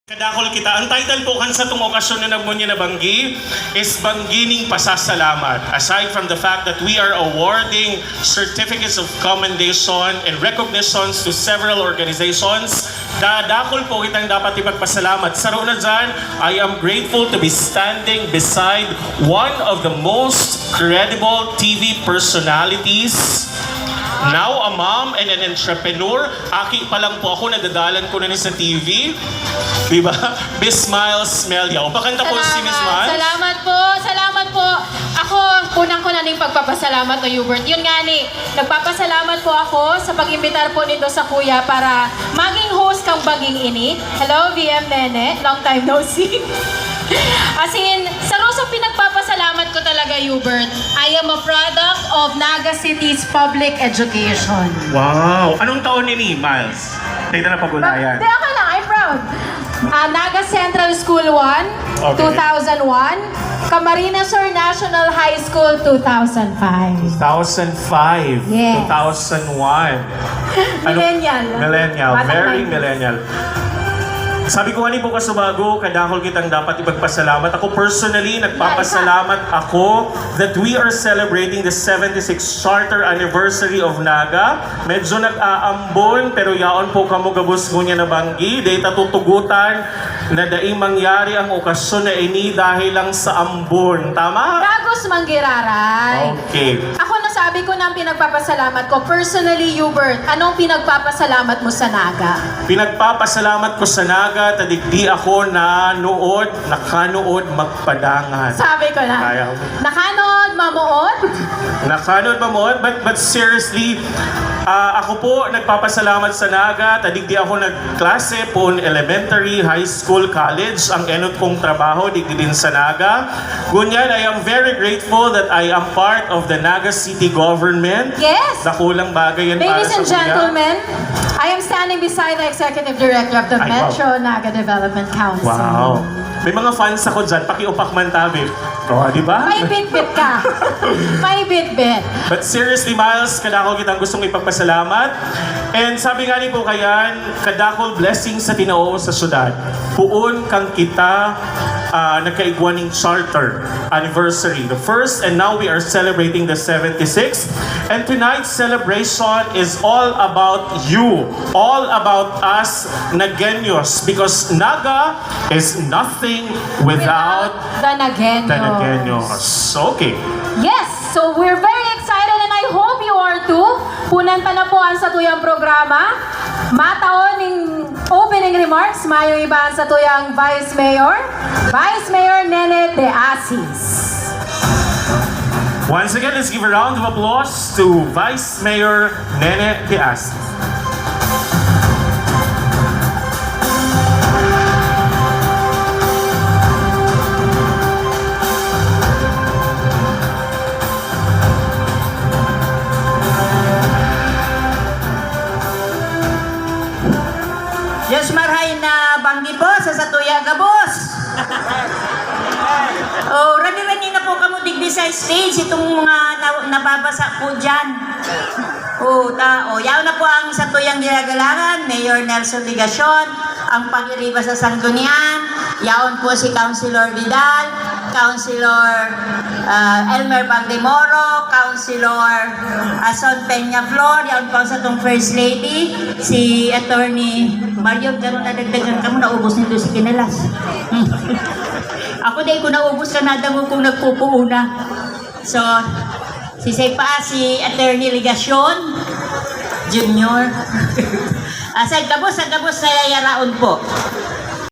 Kadakol kita. Ang title po kan sa itong okasyon na nagmunya na banggi is Banggining Pasasalamat. Aside from the fact that we are awarding certificates of commendation and recognitions to several organizations, dadakol po kitang dapat ipagpasalamat. Sa na dyan, I am grateful to be standing beside one of the most credible TV personalities, now a mom and an entrepreneur. Aki pa lang po ako, nadadalan ko na sa TV. Diba? Miss Miles Melia. O pakanta po si Miss Miles. Salamat po. Ako, unang ko na ning pagpapasalamat o Hubert. Yun nga ni, nagpapasalamat po ako sa pag-imbitar po nito sa kuya para maging host kang Baging Ini. Hello, VM Nene. Long time no see. As in, sa pinagpapasalamat ko talaga, Hubert. I am a product of Naga City's public education. Wow! Anong taon ni Miles? Tignan na pagulayan. Di, ako lang. I'm proud. Naga Central School 1, Okay. 2001. Camarines Sur National High School, 2005. 2005. Yes. 2001. Millennial. Millennial. Batang Very 90s. millennial. Sabi ko nga ni po kasubago, kadakol kitang dapat ipagpasalamat. Ako personally, nagpapasalamat ako that we are celebrating the 76th Charter Anniversary of Naga. Medyo nag-aambon, pero yaon po kamo gabos ko niya na banggi. Dahil tutugutan na daing mangyari ang okasyon na ini dahil lang sa ambon. Tama? Dagos Manggiraray. Okay. Ako nasabi ko na ang pinagpapasalamat ko. Personally, Hubert, anong pinagpapasalamat mo sa Naga? Pinagpapasalamat ko sa Naga, tadigdi ako na nakanood magpadangan. Sabi ko na. Ayaw. Nakanood, mamuot? Nakanood mamuot, but seriously, ako po nagpapasalamat sa Naga, tadigdi ako nagklase po elementary, high school, college, ang enot kong trabaho, digdi din sa Naga. Gunyan, I am very grateful that I am part of the Naga City government. Yes! Nakulang bagay yan para Ladies sa and gentlemen, I am standing beside the Executive Director of the Ay, Metro Naga Development Council. Wow. May mga fans ako dyan, pakiupak man tabi. O, di ba? May bit-bit ka. May bit-bit. But seriously, Miles, kadakol kitang gustong ipagpasalamat. And sabi nga ni po kayan, kadakol blessing sa tinao sa syudad. Puon kang kita nagkaigwaning charter anniversary. The first, and now we are celebrating the 76th. And tonight's celebration is all about you. All about us Nagueños. Because Naga is nothing without the Nagueños. the Nagueños. Okay. Yes, so we're very excited and I hope you are too. Punan pa na po ang sa tuyang programa. Mataon ng opening remarks, mayo iba sa tuyang Vice Mayor Nene De Asis. Once again, let's give a round of applause to Vice Mayor Nene De Asis. Diyos marhay na banggi po sa Satuya Gabos. Oh, rani-rani na po kamo digdi sa stage itong mga nababasa po dyan. Yaw na po ang Satuyang Ginagalangan, Mayor Nelson Ligacion, ang pag-iriba sa Sanggunian, yaon po si Councilor Vidal, Councilor Elmer Bangdemoro, Councilor Ason Peña Flor, yaon po sa itong First Lady, si Attorney Mario, gano'n na dagdagan ka mo, naubos nito si Kinalas. Ako din, kung naubos ka na, dango kung nagpupuuna. So, si Attorney Ligacion Junior. Sa gabos na yayaraon po.